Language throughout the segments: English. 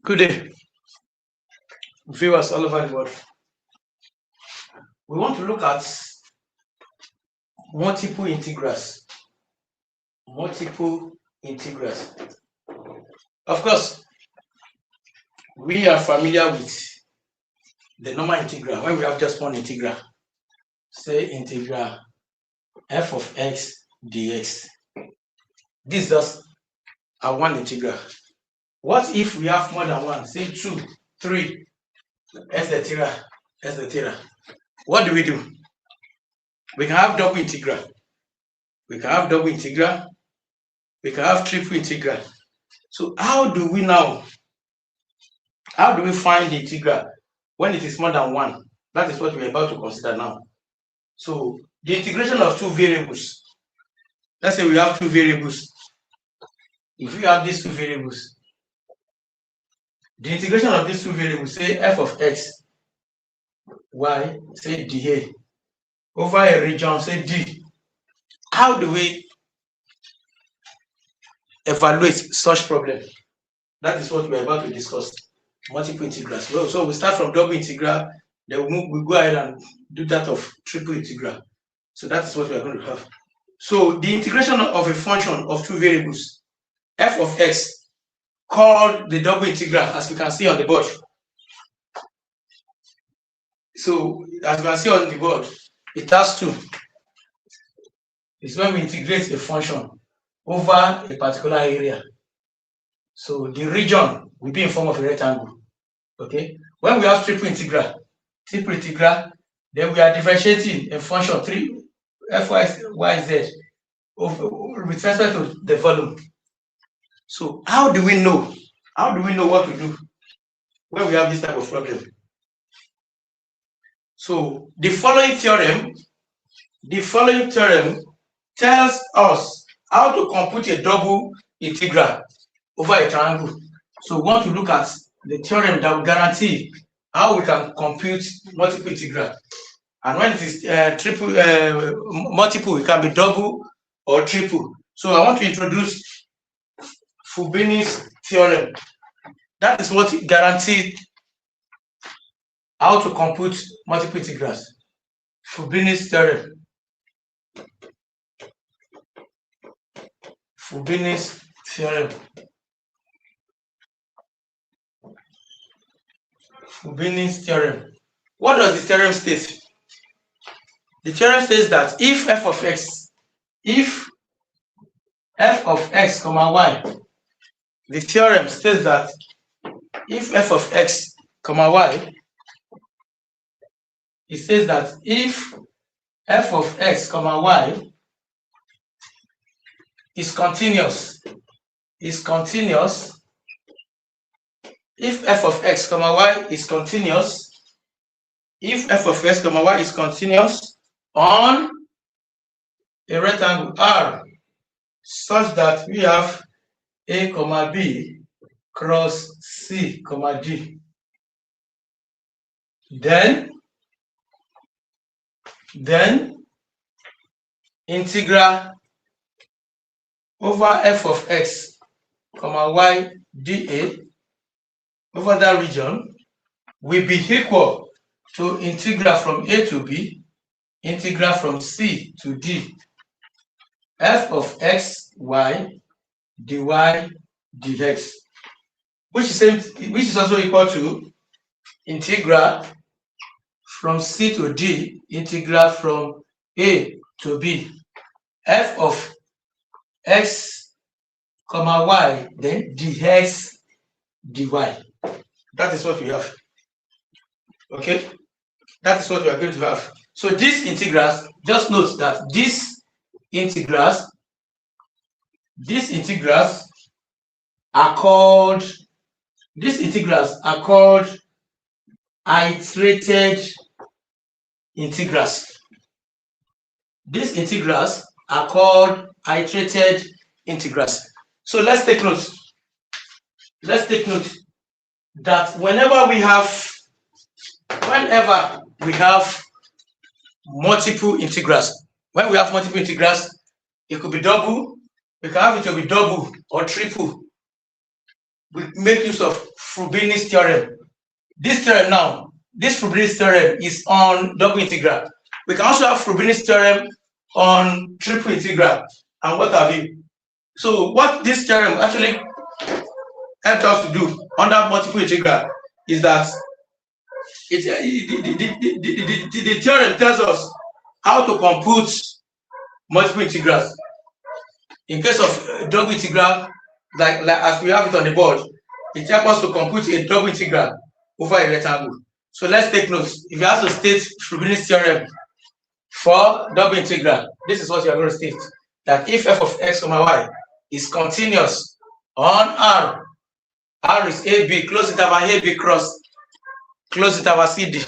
Good day, viewers all over the world. We want to look at multiple integrals. Multiple integrals. Of course, we are familiar with the normal integral. When we have just one integral, say integral f of x dx. This is just a one integral. What if we have more than one, say 2, 3, etc. What do? We can have double integral. We can have double integral. We can have triple integral. So how do we find the integral when it is more than one? That is what we're about to consider now. So the integration of two variables. Let's say we have two variables. If we have these two variables, the integration of these two variables, say f of x, y, say dA, over a region, say d. How do we evaluate such problem? That is what we're about to discuss. Multiple integrals. Well, so we start from double integral, then we go ahead and do that of triple integral. So that is what we're going to have. So the integration of a function of two variables, f of x, called the double integral, as you can see on the board. So as you can see on the board, it has two. It's when we integrate a function over a particular area. So the region will be in form of a rectangle. Okay. When we have triple integral, then we are differentiating a function 3 f y z with respect to the volume. So how do we know? How do we know what to do when we have this type of problem? So the following theorem tells us how to compute a double integral over a triangle. So we want to look at the theorem that will guarantee how we can compute multiple integral. And when it is multiple, it can be double or triple. So I want to introduce Fubini's theorem. That is what guarantees how to compute multiple integrals. Fubini's theorem. Fubini's theorem. Fubini's theorem. What does the theorem state? The theorem says that if f of x comma y, the theorem says that if f of x comma y, it says that if f of x comma y is continuous, if f of x comma y is continuous, on a rectangle R, such that we have a comma b cross c comma d, then integral over f of x comma y dA over that region will be equal to integral from a to b, integral from c to d, f of x y dy dx, which is also equal to integral from c to d, integral from a to b, f of x comma y, then dx dy. That is what we have. Okay, that is what we are going to have. So these integrals, just note that these integrals are called iterated integrals. These integrals are called iterated integrals. So let's take note that whenever we have multiple integrals, it could be double, we can have it to be double or triple. we make use of Fubini's theorem. This theorem now, this Fubini's theorem is on double integral. We can also have Fubini's theorem on triple integral and what have you. So what this theorem actually helped us to do under multiple integral is that the theorem tells us how to compute multiple integrals. In case of double integral, like as we have it on the board, it helps us to compute a double integral over a rectangle. So let's take notes. If you have to state Fubini's theorem for double integral, this is what you are going to state: that if f of x, y is continuous on R is AB, close interval AB cross, close interval CD,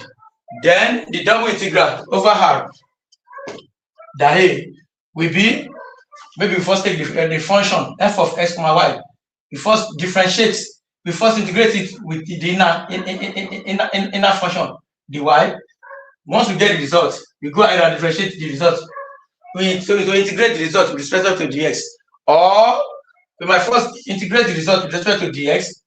then the double integral over R, that A will be, maybe we first take the function f of x, y, we first differentiate, we first integrate it with the inner function, dy. Once we get the result, we go ahead and differentiate the result. We integrate the result with respect to dx, or we might first integrate the result with respect to dx.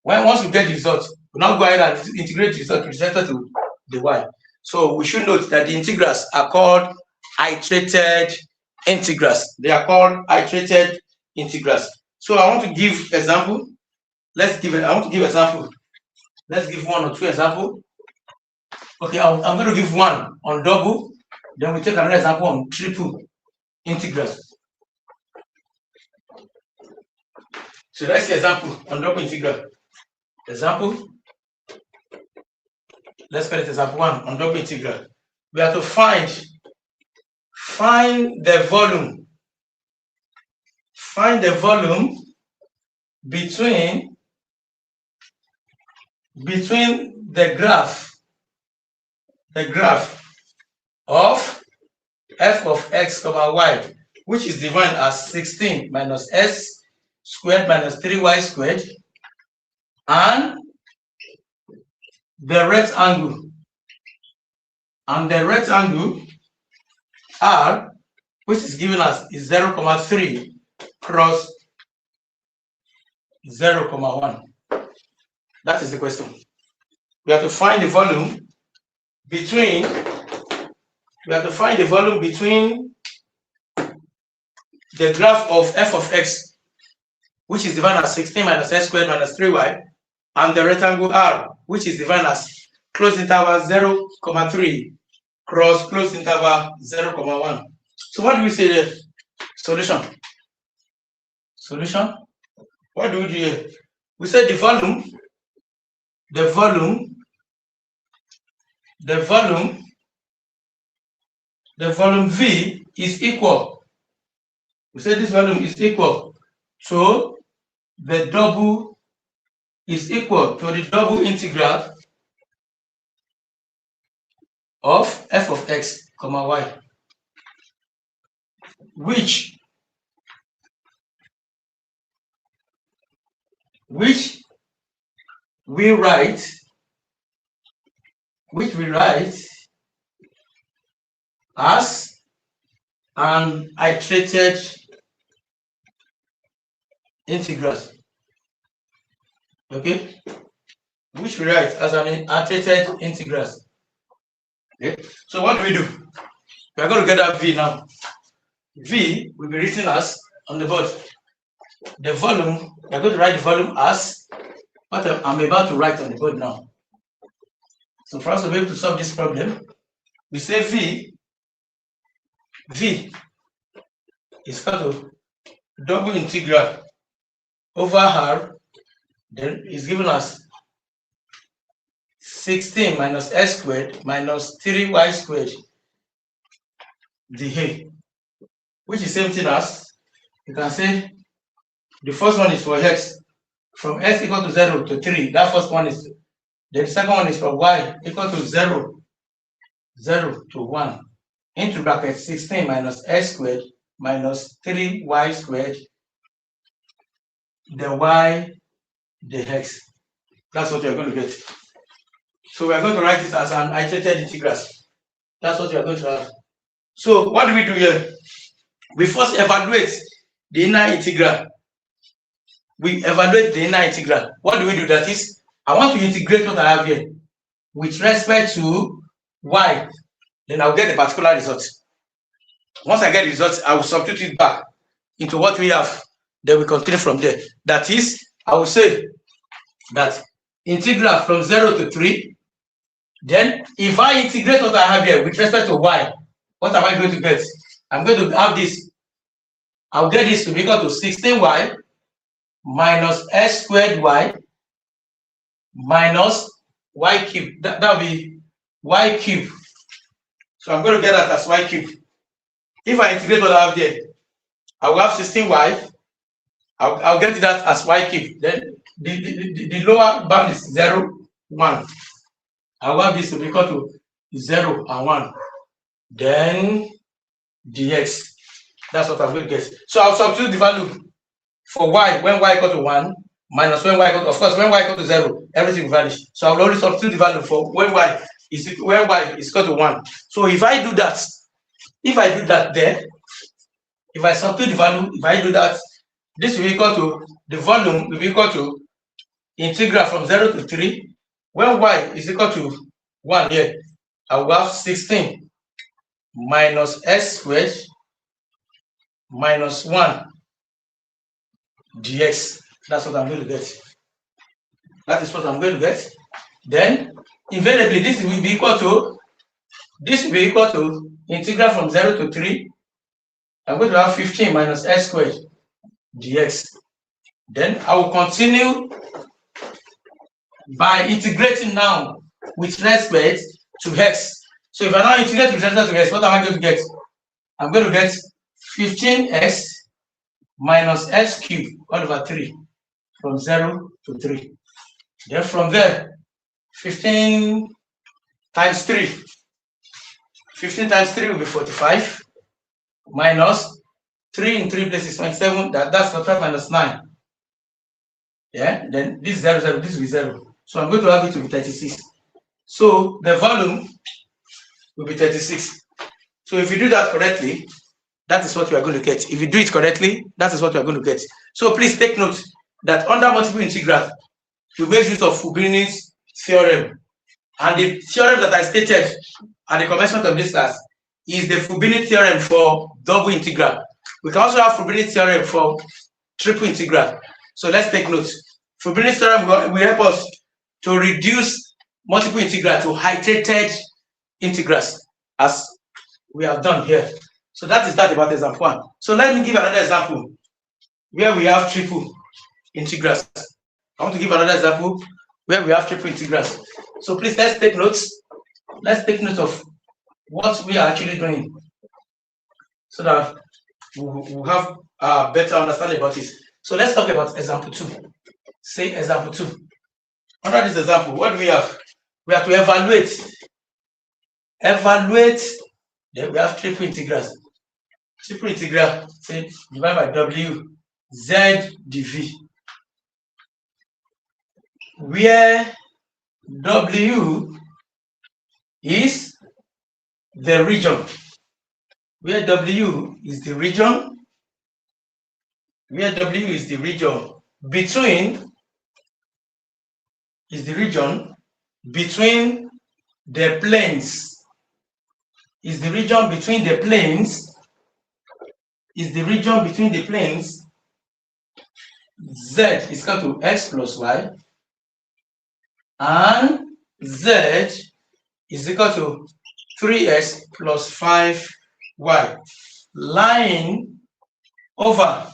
Once we get the result, we now go ahead and integrate the result with respect to the y. So we should note that the integrals are called iterated integrals. They are called iterated integrals. So I want to give example. I want to give example. Let's give one or two examples. Okay, I'm going to give one on double. Then we take another example on triple integrals. So let's see example on double integral. Example. Let's call it example 1 on double integral. We have to find the volume. Find the volume between the graph of f of x, y, which is defined as 16 minus s squared minus 3y squared, and the rectangle R, which is given as 0,3 cross 0,1. That is the question. We have to find the volume between the graph of f of x, which is defined as 16 minus s squared minus 3y, and the rectangle R, which is defined as close interval 0,3 cross close interval 0,1. So what do we say there? Solution. What do we do here? We say the volume V is equal. We say this volume is equal to the double integral of f of x, y, which we write as an iterated integrals. Okay, which we write as an iterated integrals. Okay, so what do? We are going to get that V now. V will be written as, on the board, the volume. We are going to write the volume as what I'm about to write on the board now. So for us to be able to solve this problem, we say V is equal to double integral over R, then is given as 16 minus s squared minus 3y squared dA, which is same thing as, you can say the first one is for x from s equal to 0 to 3. That first one is, then the second one is for y equal to 0 to 1 into bracket 16 minus s squared minus 3y squared, the y, the x. That's what you're going to get. So we are going to write it as an iterated integrals. That's what you are going to have. So what do we do here? We first evaluate the inner integral. we evaluate the inner integral. What do we do? That is, I want to integrate what I have here with respect to y. Then I'll get the particular result. Once I get the result, I will substitute it back into what we have. Then we continue from there. That is, I will say that integral from 0 to 3. Then, if I integrate what I have here with respect to y, what am I going to get? I'm going to have this. I'll get this to be equal to 16y minus s squared y minus y cubed. That will be y cubed. So I'm going to get that as y cubed. If I integrate what I have there, I will have 16y. I'll get that as y cubed. Then the lower bound is 0, 1. I will have this to be equal to 0 and 1. Then dx. That's what I'm going to get. So I'll substitute the value for y when y equal to 1 minus when y equal to, of course, when y equal to 0, everything will vanish. So I'll only substitute the value for when y is equal to 1. So if I do that there, if I substitute the value, if I do that, this will be equal to, the volume will be equal to integral from 0 to 3. When y is equal to 1 here, I will have 16 minus s squared minus 1 dx. That's what I'm going to get. That is what I'm going to get. Then, invariably, this will be equal to integral from 0 to 3. I'm going to have 15 minus s squared dx. Then I will continue by integrating now with respect to x. So if I now integrate with respect to x, what am I going to get? I'm going to get 15x minus s cubed all over 3 from 0 to 3. Then from there, 15 times 3. 15 times 3 will be 45 minus 3 in 3 places 27. That's 45 minus 9. Yeah, then this is 0, 0, this will be 0. So I'm going to have it to be 36. So the volume will be 36. So if you do that correctly, that is what you are going to get. If you do it correctly, that is what you are going to get. So please take note that under multiple integral, we make use of Fubini's theorem. And the theorem that I stated at the commencement of this class is the Fubini theorem for double integral. We can also have Fubini theorem for triple integral. So let's take note. Fubini theorem will help us to reduce multiple integral to iterated integrals, as we have done here. So that is that about example 1. So let me give another example where we have triple integrals. I want to give another example where we have triple integrals. So please, let's take notes. Let's take note of what we are actually doing so that we'll have a better understanding about it. So let's talk about example 2. Say example 2. Under this example, what do we have? We have to evaluate. Then we have triple integrals. Triple integral, say, divided by w, z dv. Where w is the region. Where w is the region. Where w is the region between the planes. Is the region between the planes. Is the region between the planes. Z is equal to x plus y. And z is equal to 3x plus 5y. Lying over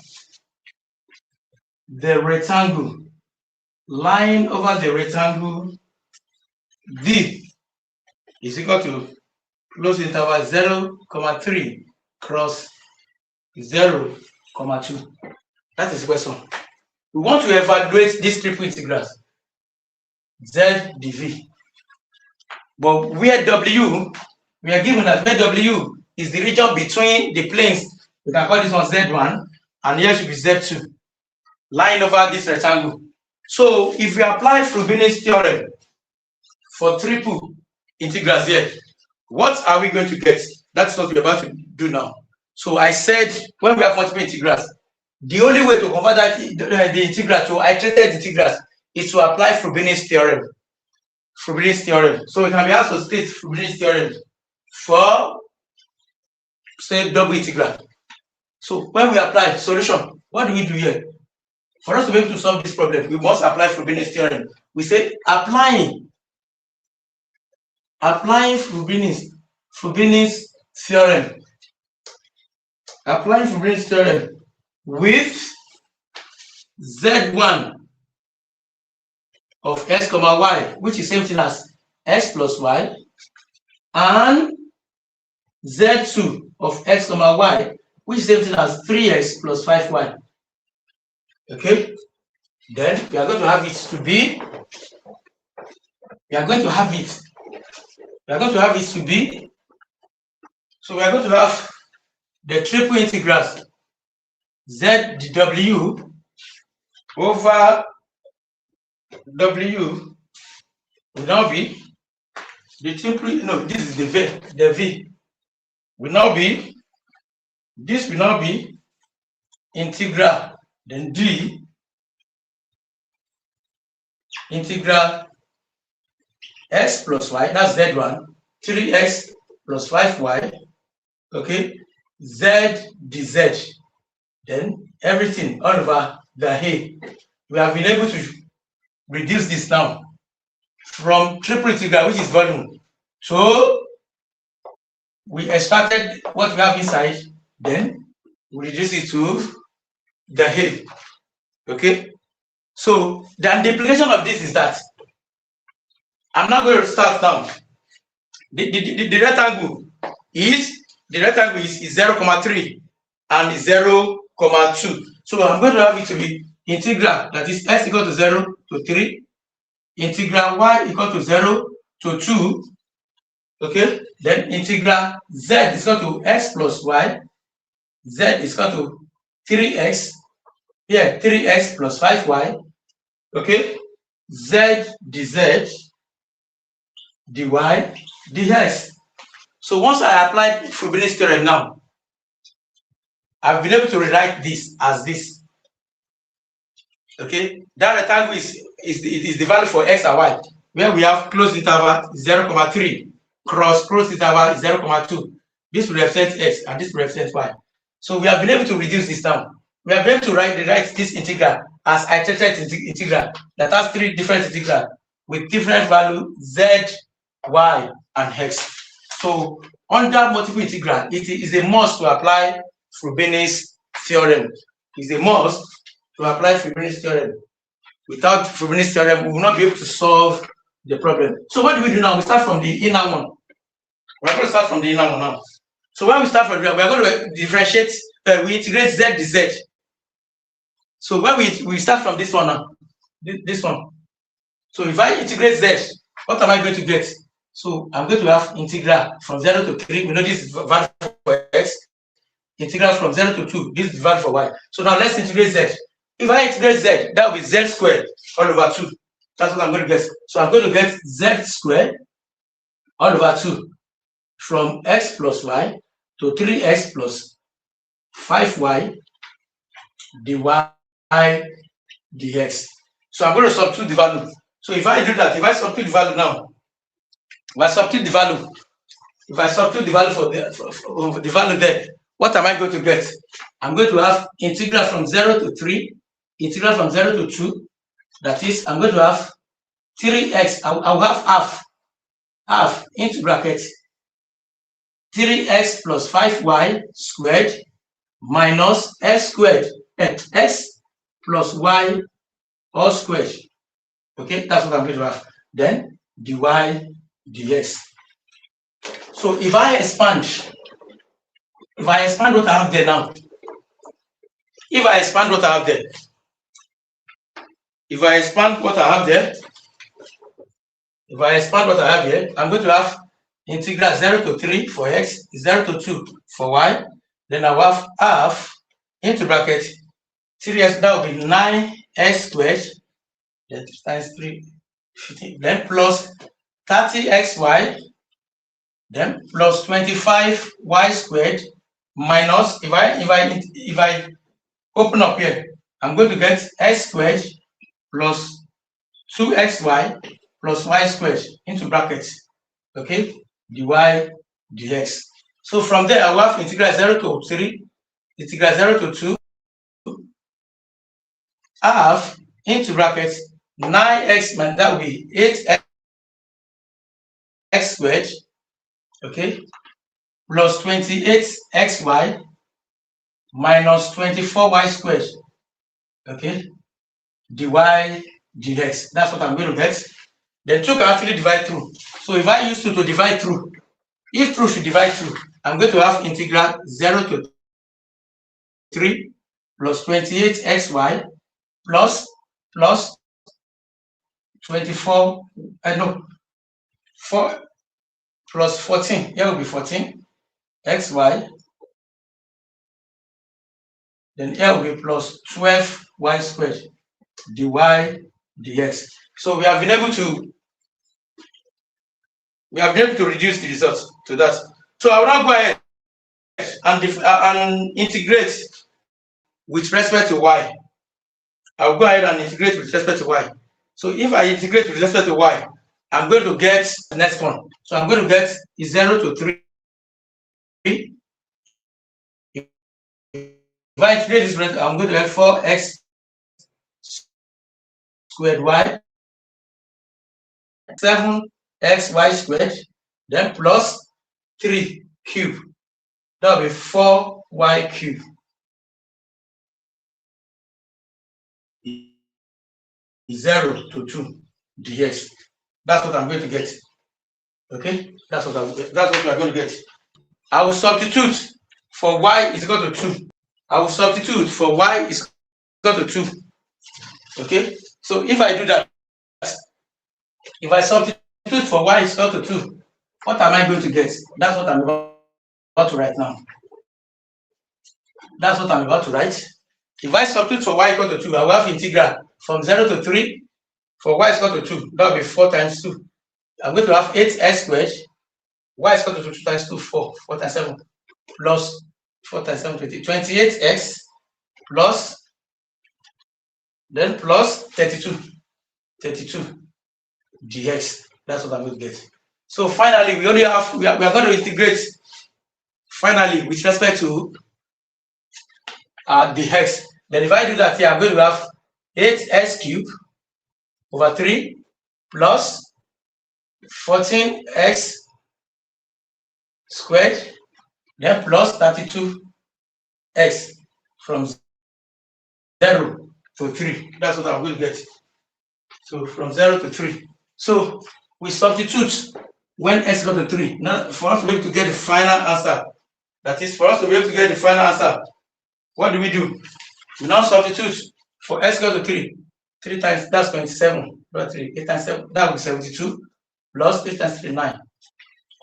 the rectangle. Lying over the rectangle D is equal to close interval 0, 3 cross 0, 2. That is the question. We want to evaluate these triple integrals z dv. But where w, we are given that where w is the region between the planes, we can call this one z1, and here should be z2, lying over this rectangle. So if we apply Fubini's theorem for triple integrals here, what are we going to get? That's what we're about to do now. So I said when we have multiple integrals, The only way to convert that the integral to iterated integrals is to apply Fubini's theorem. Fubini's theorem. So we can be asked to state Fubini's theorem for, say, double integral. So when we apply solution, what do we do here? For us to be able to solve this problem, we must apply Fubini's theorem. We say applying Fubini's theorem. Applying Fubini's theorem with z1 of x comma y, which is same thing as x plus y, and z2 of x comma y, which is same thing as 3x plus 5y. Okay, then we are going to have it to be, so we are going to have the triple integrals z dw over w will now be the triple, no, this is the v will now be, this will now be integral, then d integral x plus y, that's z1, 3x plus 5y, okay, z dz, then everything all over the a. We have been able to reduce this now from triple integral, which is volume, so we extracted what we have inside, then we reduce it to the a. Okay, so then the implication of this is that I'm not going to start now. The rectangle is 0,3 and 0,2. So I'm going to have it to be integral, that is x equal to 0 to 3, integral y equal to 0 to 2, okay, then integral z is equal to x plus y, z is equal to 3x, here 3x plus 5y, okay, z dz, dy, dx. So once I applied Fubini's theorem now, I've been able to rewrite this as this. Okay, that rectangle is the value for x and y, where we have closed interval 0,3 cross closed interval 0,2. This will represent x and this will represent y. So we have been able to reduce this down. We have been able to write this integral as iterated integral that has three different integrals with different value z, y, and x. So under multiple integral, it is a must to apply Fubini's theorem. It's a must to apply Fubini's theorem. Without Fubini's theorem, we will not be able to solve the problem. So what do we do now? We start from the inner one. We're going to start from the inner one now. So when we start from here, we're going to differentiate, we integrate z dz. So when we start from this one now, this one. So if I integrate z, what am I going to get? So I'm going to have integral from 0 to 3. We know this is value for x. Integral from 0 to 2. This is the value for y. So now let's integrate z. If I integrate z, that will be z squared all over 2. That's what I'm going to get. So I'm going to get z squared all over 2 from x plus y to 3x plus 5y dy dx. So I'm going to substitute the value. So if I do that, if I substitute the value now, if I substitute the value for the value there, what am I going to get? I'm going to have integral from 0 to 3, integral from 0 to 2. That is, I'm going to have 3x. I'll have half into bracket 3x plus 5y squared minus x squared, x plus y all squared. Okay, that's what I'm going to have. Then dy dx. So if I expand what I have there now, if I expand what I have here, I'm going to have integral 0 to 3 for x, 0 to 2 for y. Then I will have half into bracket 3x, that will be 9x squared, then times 3, 15, then plus 30xy, then plus 25y squared minus, if I open up here. I'm going to get x squared plus 2xy plus y squared into brackets. Okay, dy dx. So from there, I will have integral 0 to 3, integral 0 to 2, half into brackets 9x, and that will be 8x squared, okay, plus 28xy minus 24y squared, okay, dy dx. That's what I'm going to get. Then 2 can actually divide through. So if I use 2 to divide through, if 2 should divide through, I'm going to have integral 0 to 3 plus 28xy plus 24, no, 4 plus 14. Here will be 14 xy. Then here will be plus 12y squared dy dx. So we have been able to reduce the results to that. So I will now go ahead and integrate with respect to y. I will go ahead and integrate with respect to y. So if I integrate with respect to y, I'm going to get the next one. So I'm going to get 0 to 3. If I integrate this, I'm going to get 4x squared y, 7xy squared, then plus 3 cube. That will be 4y cube. Is 0 to 2 dx. That's what I'm going to get. Okay, that's what we are going to get. I will substitute for y is equal to 2. I will substitute for y is equal to 2. Okay, so if I do that, if I substitute for y is equal to 2, what am I going to get? That's what I'm about to write now. That's what I'm about to write. If I substitute for y equal to 2, I will have integral from 0 to 3 for y is equal to 2. That will be 4 times 2. I'm going to have 8x squared. Y is equal to 2 times 2, 4. 4 times 7 plus 4 times 7, 20. 28x plus, then plus 32. 32 dx. That's what I'm going to get. So finally, we only have, we are going to integrate finally with respect to the x. Then if I do that here, I'm going to have 8x cubed over 3 plus 14x squared, then plus 32x from 0 to 3. That's what I'm going to get. So from 0 to 3. So we substitute when x equal to 3. Now, for us to be able to get the final answer, that is, for us to be able to get the final answer, what do? We now substitute for x equal to 3. 3 times, that's 27. 3, 8 times 7, that will be 72. Plus 8 times 3, 9.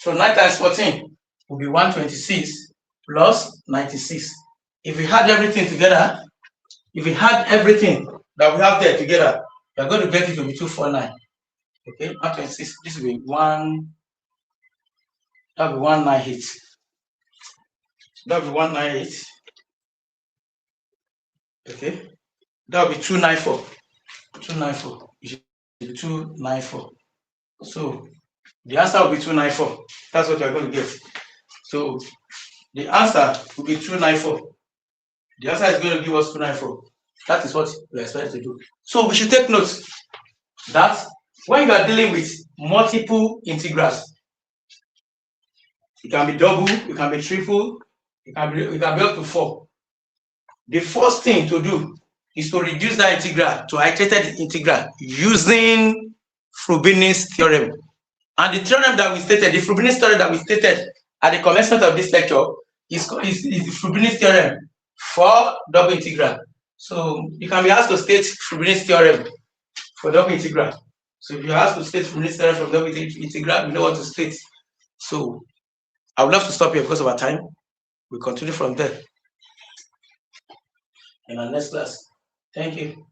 So 9 times 14 will be 126 plus 96. If we had everything together, if we had everything that we have there together, we are going to get it to be 249. Okay, 126. This will be 1. That will be 198. That will be 198. Okay, that will be 294. 294. It should be 294. So the answer will be 294. That's what you're going to get. So the answer will be 294. The answer is going to give us 294. That is what we expect to do. So we should take note that when you are dealing with multiple integrals, it can be double, it can be triple, it can be up to 4. The first thing to do is to reduce that integral to iterated integral using Fubini's theorem. And the theorem that we stated, the Fubini's theorem that we stated at the commencement of this lecture is the Fubini's theorem for double integral. So you can be asked to state Fubini's theorem for double integral. So if you are asked to state Fubini's theorem for double integral, you know what to state. So I would love to stop here because of our time. We'll continue from there in our next class. Thank you.